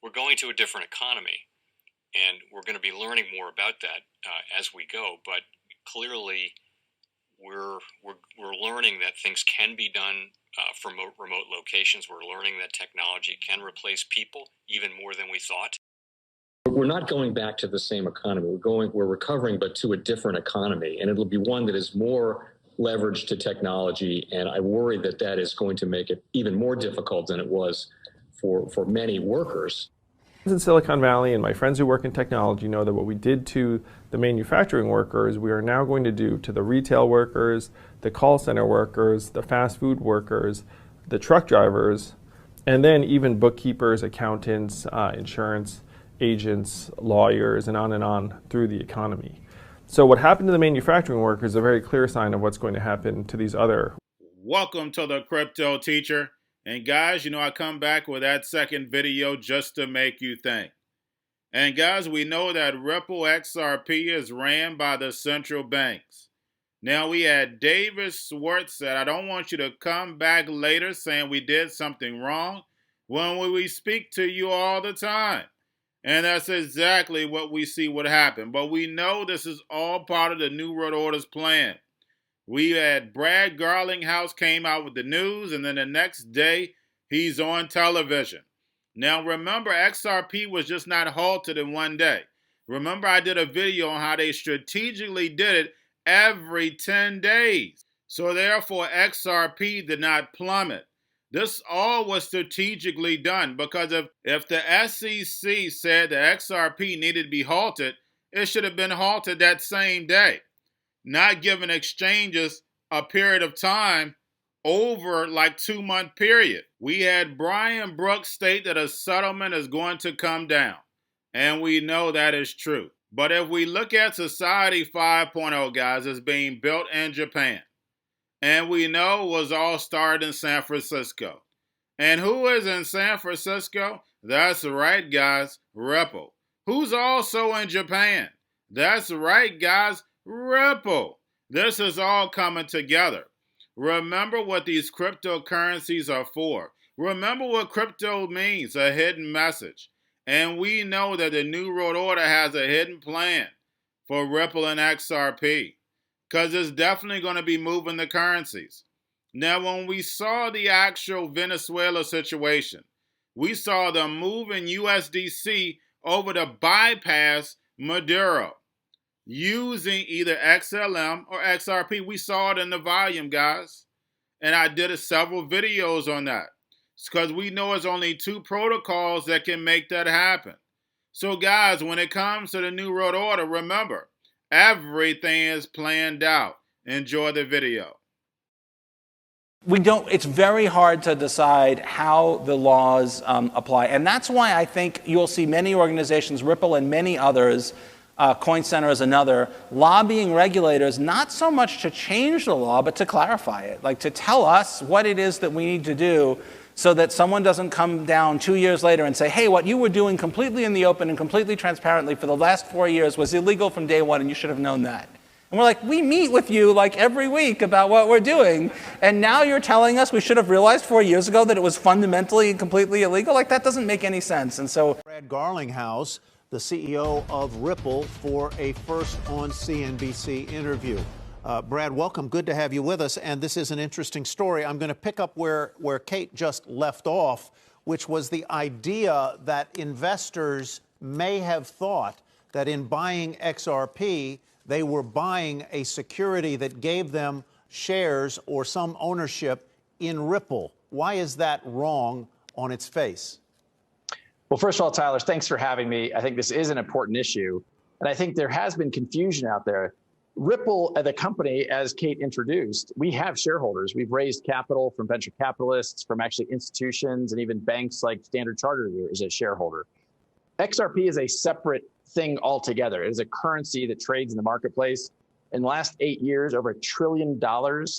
we're going to a different economy, and we're going to be learning more about that as we go. But clearly, we're learning that things can be done from remote locations. We're learning that technology can replace people even more than we thought. We're not going back to the same economy. We're recovering, but to a different economy, and it'll be one that is more leveraged to technology. And I worry that that is going to make it even more difficult than it was for many workers. In Silicon Valley, and my friends who work in technology know that what we did to the manufacturing workers, we are now going to do to the retail workers, the call center workers, the fast food workers, the truck drivers, and then even bookkeepers, accountants, insurance agents, lawyers, and on through the economy. So what happened to the manufacturing workers is a very clear sign of what's going to happen to these other. Welcome to the Crypto Teacher. And guys, I come back with that second video just to make you think. And guys, we know that Ripple XRP is ran by the central banks. Now we had David Schwartz said, I don't want you to come back later saying we did something wrong when we speak to you all the time. And that's exactly what we see would happen. But we know this is all part of the New World Order's plan. We had Brad Garlinghouse came out with the news, and then the next day, he's on television. Now, remember, XRP was just not halted in one day. Remember, I did a video on how they strategically did it every 10 days. So therefore, XRP did not plummet. This all was strategically done because if the SEC said the XRP needed to be halted, it should have been halted that same day, not giving exchanges a period of time over like 2-month period. We had Brian Brooks state that a settlement is going to come down, and we know that is true. But if we look at Society 5.0, guys, it's being built in Japan. And we know it was all started in San Francisco. And who is in San Francisco? That's right, guys, Ripple. Who's also in Japan? That's right, guys, Ripple. This is all coming together. Remember what these cryptocurrencies are for. Remember what crypto means, a hidden message. And we know that the New World Order has a hidden plan for Ripple and XRP. Because it's definitely going to be moving the currencies. Now, when we saw the actual Venezuela situation, we saw them moving USDC over to bypass Maduro using either XLM or XRP. We saw it in the volume, guys. And I did several videos on that. It's because we know it's only 2 protocols that can make that happen. So, guys, when it comes to the New World Order, remember, everything is planned out. Enjoy the video. It's very hard to decide how the laws apply. And that's why I think you'll see many organizations, Ripple and many others, Coin Center is another, lobbying regulators not so much to change the law, but to clarify it, like to tell us what it is that we need to do so that someone doesn't come down 2 years later and say, hey, what you were doing completely in the open and completely transparently for the last 4 years was illegal from day one, and you should have known that. And we're like, we meet with you like every week about what we're doing, and now you're telling us we should have realized 4 years ago that it was fundamentally and completely illegal? Like, that doesn't make any sense. And so Brad Garlinghouse, the CEO of Ripple, for a first on CNBC interview. Brad, welcome. Good to have you with us. And this is an interesting story. I'm going to pick up where Kate just left off, which was the idea that investors may have thought that in buying XRP, they were buying a security that gave them shares or some ownership in Ripple. Why is that wrong on its face? Well, first of all, Tyler, thanks for having me. I think this is an important issue. And I think there has been confusion out there. Ripple, the company, as Kate introduced, we have shareholders. We've raised capital from venture capitalists, from actually institutions, and even banks like Standard Chartered is a shareholder. XRP is a separate thing altogether. It is a currency that trades in the marketplace. In the last 8 years, over $1 trillion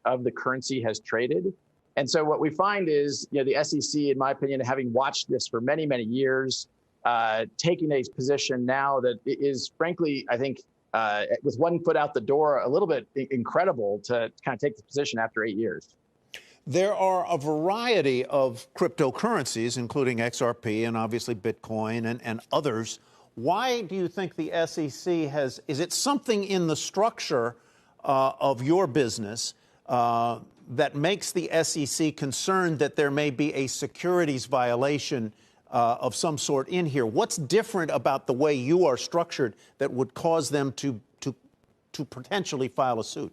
of the currency has traded. And so what we find is, the SEC, in my opinion, having watched this for many, many years, taking a position now that is, frankly, I think, with one foot out the door, a little bit incredible to kind of take the position after 8 years. There are a variety of cryptocurrencies, including XRP and obviously Bitcoin and others. Why do you think the SEC has, is it something in the structure of your business that makes the SEC concerned that there may be a securities violation of some sort in here? What's different about the way you are structured that would cause them to potentially file a suit?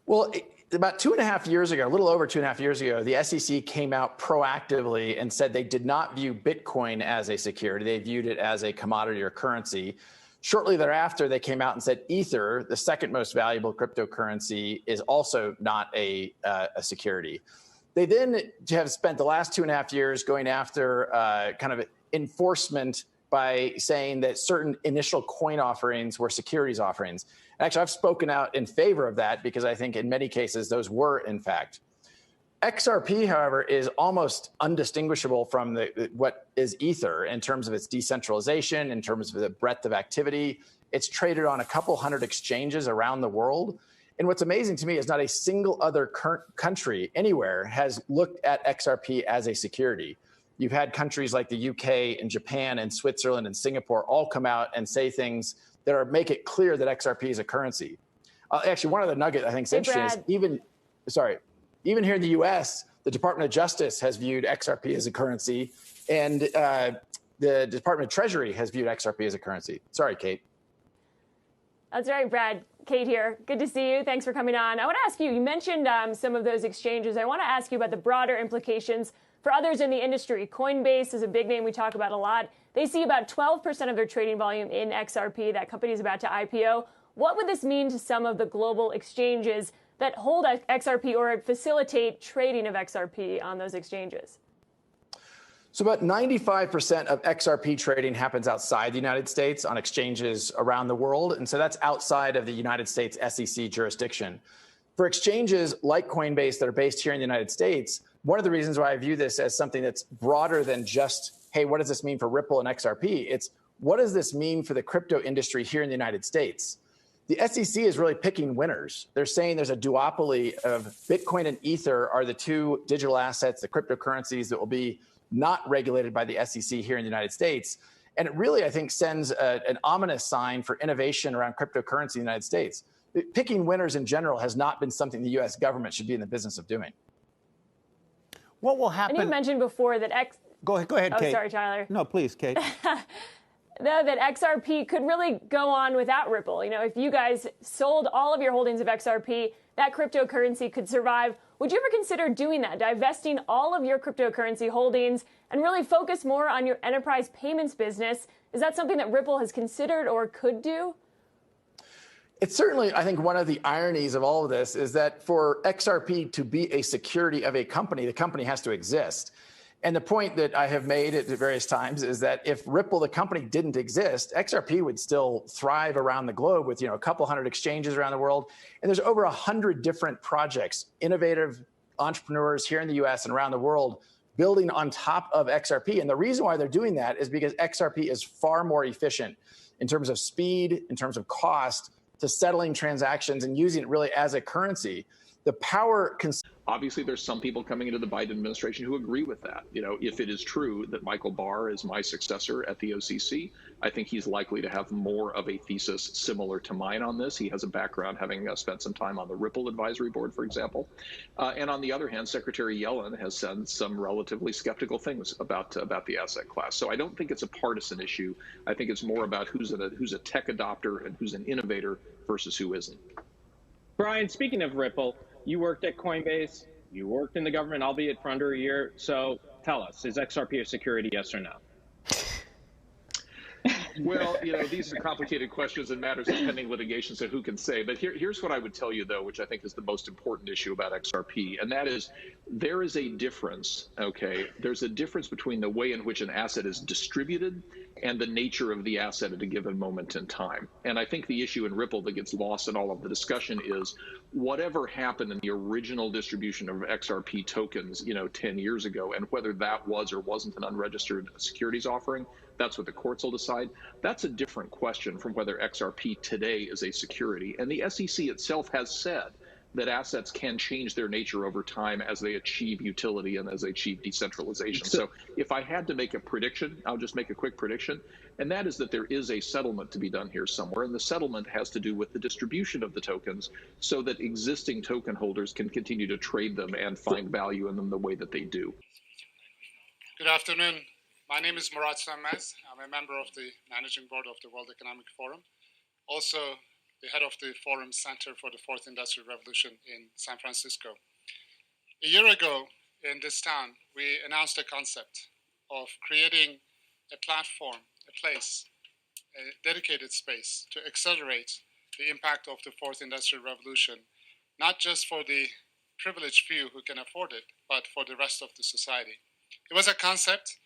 Well, about 2.5 years ago, a little over 2.5 years ago, the SEC came out proactively and said they did not view Bitcoin as a security. They viewed it as a commodity or currency. Shortly thereafter, they came out and said Ether, the second most valuable cryptocurrency, is also not a security. They then have spent the last 2.5 years going after kind of enforcement by saying that certain initial coin offerings were securities offerings. Actually, I've spoken out in favor of that because I think in many cases those were, in fact. XRP, however, is almost undistinguishable from what is Ether in terms of its decentralization, in terms of the breadth of activity. It's traded on a couple hundred exchanges around the world. And what's amazing to me is not a single other country anywhere has looked at XRP as a security. You've had countries like the UK and Japan and Switzerland and Singapore all come out and say things that make it clear that XRP is a currency. Actually, one of the nuggets I think is interesting is even here in the U.S., the Department of Justice has viewed XRP as a currency, and the Department of Treasury has viewed XRP as a currency. Sorry, Kate. That's right, Brad. Kate here. Good to see you. Thanks for coming on. I want to ask you, you mentioned some of those exchanges. I want to ask you about the broader implications for others in the industry. Coinbase is a big name we talk about a lot. They see about 12% of their trading volume in XRP. That company is about to IPO. What would this mean to some of the global exchanges that hold XRP or facilitate trading of XRP on those exchanges? So about 95% of XRP trading happens outside the United States on exchanges around the world. And so that's outside of the United States SEC jurisdiction. For exchanges like Coinbase that are based here in the United States, one of the reasons why I view this as something that's broader than just, hey, what does this mean for Ripple and XRP? It's what does this mean for the crypto industry here in the United States? The SEC is really picking winners. They're saying there's a duopoly of Bitcoin and Ether are the two digital assets, the cryptocurrencies that will be not regulated by the SEC here in the United States. And it really, I think, sends an ominous sign for innovation around cryptocurrency in the United States. Picking winners in general has not been something the U.S. government should be in the business of doing. What will happen? And you mentioned before that Go ahead, Kate. Oh, sorry, Tyler. No, please, Kate. That XRP could really go on without Ripple. You know, if you guys sold all of your holdings of XRP, that cryptocurrency could survive. Would you ever consider doing that, divesting all of your cryptocurrency holdings and really focus more on your enterprise payments business? Is that something that Ripple has considered or could do? It's certainly, I think, one of the ironies of all of this is that for XRP to be a security of a company, the company has to exist. And the point that I have made at various times is that if Ripple, the company, didn't exist, XRP would still thrive around the globe with, a couple hundred exchanges around the world. And there's over 100 different projects, innovative entrepreneurs here in the US and around the world building on top of XRP. And the reason why they're doing that is because XRP is far more efficient in terms of speed, in terms of cost, to settling transactions and using it really as a currency. The power. Obviously, there's some people coming into the Biden administration who agree with that. If it is true that Michael Barr is my successor at the OCC, I think he's likely to have more of a thesis similar to mine on this. He has a background having spent some time on the Ripple advisory board, for example. And on the other hand, Secretary Yellen has said some relatively skeptical things about the asset class. So I don't think it's a partisan issue. I think it's more about who's a tech adopter and who's an innovator versus who isn't. Brian, speaking of Ripple, you worked at Coinbase, you worked in the government, albeit for under a year. So tell us, is XRP a security, yes or no? Well, these are complicated questions and matters of pending litigation, so who can say? But here's what I would tell you, though, which I think is the most important issue about XRP, and that is there is a difference, okay? There's a difference between the way in which an asset is distributed and the nature of the asset at a given moment in time. And I think the issue in Ripple that gets lost in all of the discussion is whatever happened in the original distribution of XRP tokens, 10 years ago, and whether that was or wasn't an unregistered securities offering, that's what the courts will decide. That's a different question from whether XRP today is a security. And the SEC itself has said that assets can change their nature over time as they achieve utility and as they achieve decentralization. So if I had to make a prediction, I'll just make a quick prediction, and that is that there is a settlement to be done here somewhere, and the settlement has to do with the distribution of the tokens so that existing token holders can continue to trade them and find value in them the way that they do. Good afternoon. My name is Murat Sönmez. I'm a member of the Managing Board of the World Economic Forum, also the head of the Forum Center for the Fourth Industrial Revolution in San Francisco. A year ago in this town, we announced a concept of creating a platform, a place, a dedicated space to accelerate the impact of the Fourth Industrial Revolution, not just for the privileged few who can afford it, but for the rest of the society. It was a concept.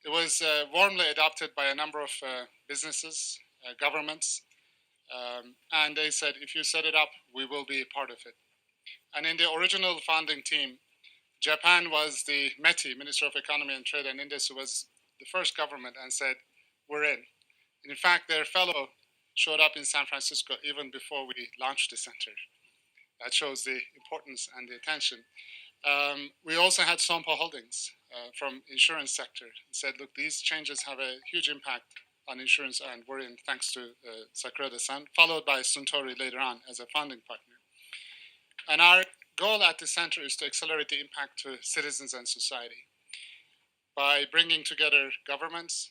It was warmly adopted by a number of businesses, governments, and they said, if you set it up, we will be a part of it. And in the original founding team, Japan was the METI, Minister of Economy and Trade and Industry, was the first government and said, we're in. And in fact, their fellow showed up in San Francisco even before we launched the center. That shows the importance and the attention. We also had Sompo Holdings from insurance sector. He said, look, these changes have a huge impact on insurance, and we're in thanks to Sakurada-san, followed by Suntory later on as a founding partner. And our goal at the center is to accelerate the impact to citizens and society by bringing together governments,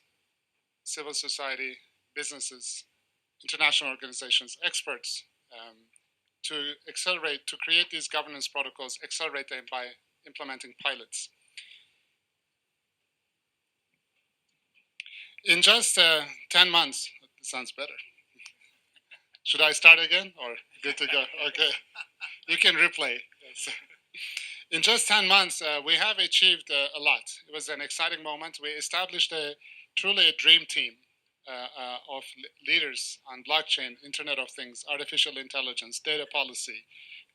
civil society, businesses, international organizations, experts, to accelerate, to create these governance protocols, accelerate them by implementing pilots. In just 10 months, that sounds better. Should I start again or good to go? Okay, you can replay. Yes. In just 10 months, we have achieved a lot. It was an exciting moment. We established truly a dream team of leaders on blockchain, Internet of Things, artificial intelligence, data policy,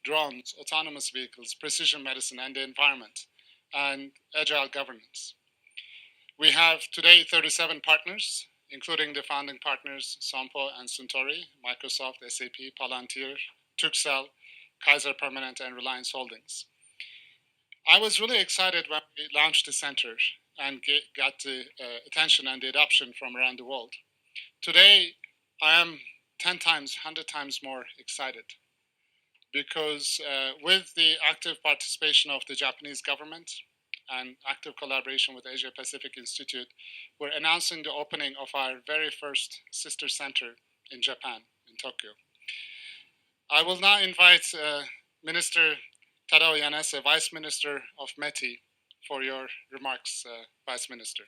drones, autonomous vehicles, precision medicine, and the environment, and agile governance. We have today 37 partners, including the founding partners, Sompo and Suntory, Microsoft, SAP, Palantir, Turkcell, Kaiser Permanente, and Reliance Holdings. I was really excited when we launched the center and got the attention and the adoption from around the world. Today, I am 10 times, 100 times more excited because with the active participation of the Japanese government and active collaboration with Asia Pacific Institute, we're announcing the opening of our very first sister center in Japan, in Tokyo. I will now invite Minister Tadao Yanase, Vice Minister of METI, for your remarks, Vice Minister.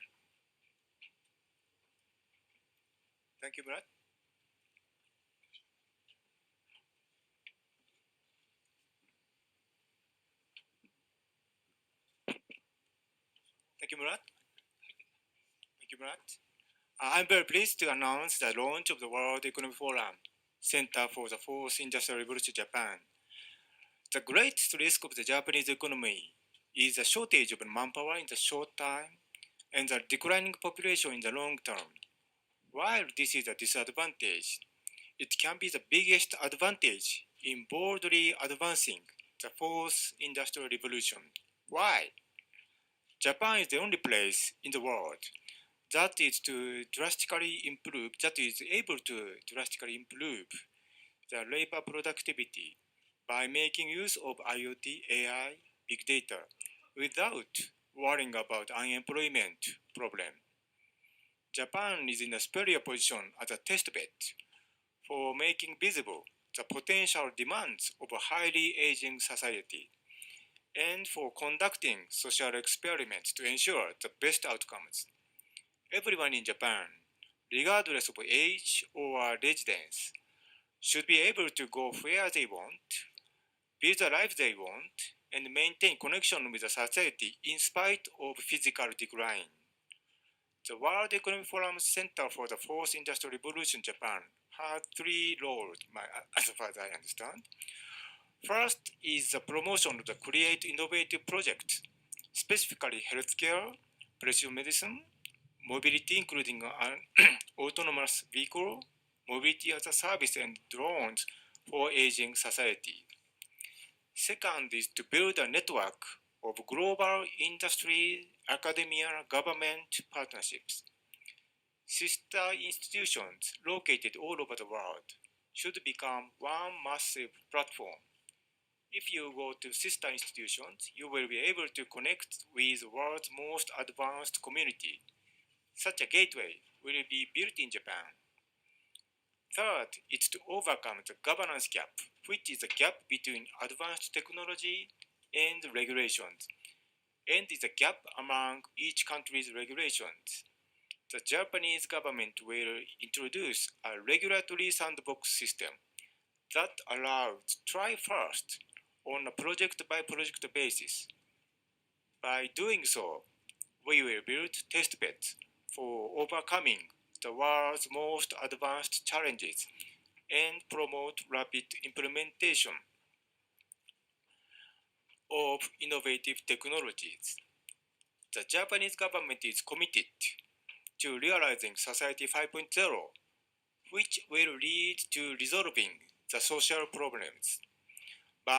Thank you, Brad. Thank you, Murat. Thank you, Murat. I'm very pleased to announce the launch of the World Economic Forum Center for the Fourth Industrial Revolution Japan. The greatest risk of the Japanese economy is the shortage of manpower in the short time and the declining population in the long term. While this is a disadvantage, it can be the biggest advantage in boldly advancing the fourth industrial revolution. Why? Japan is the only place in the world that is able to drastically improve the labor productivity by making use of IoT, AI, big data, without worrying about unemployment problem. Japan is in a superior position as a test bed for making visible the potential demands of a highly aging society and for conducting social experiments to ensure the best outcomes. Everyone in Japan, regardless of age or residence, should be able to go where they want, build the life they want, and maintain connection with the society in spite of physical decline. The World Economic Forum Center for the Fourth Industrial Revolution Japan has three roles, as far as I understand. First is the promotion of the create innovative projects, specifically healthcare, precision medicine, mobility, including autonomous vehicle, mobility as a service, and drones for aging society. Second is to build a network of global industry, academia, government partnerships. Sister institutions located all over the world should become one massive platform. If you go to sister institutions, you will be able to connect with the world's most advanced community. Such a gateway will be built in Japan. Third is to overcome the governance gap, which is a gap between advanced technology and regulations, and is a gap among each country's regulations. The Japanese government will introduce a regulatory sandbox system that allows try first on a project-by-project basis. By doing so, we will build test beds for overcoming the world's most advanced challenges and promote rapid implementation of innovative technologies. The Japanese government is committed to realizing Society 5.0, which will lead to resolving the social problems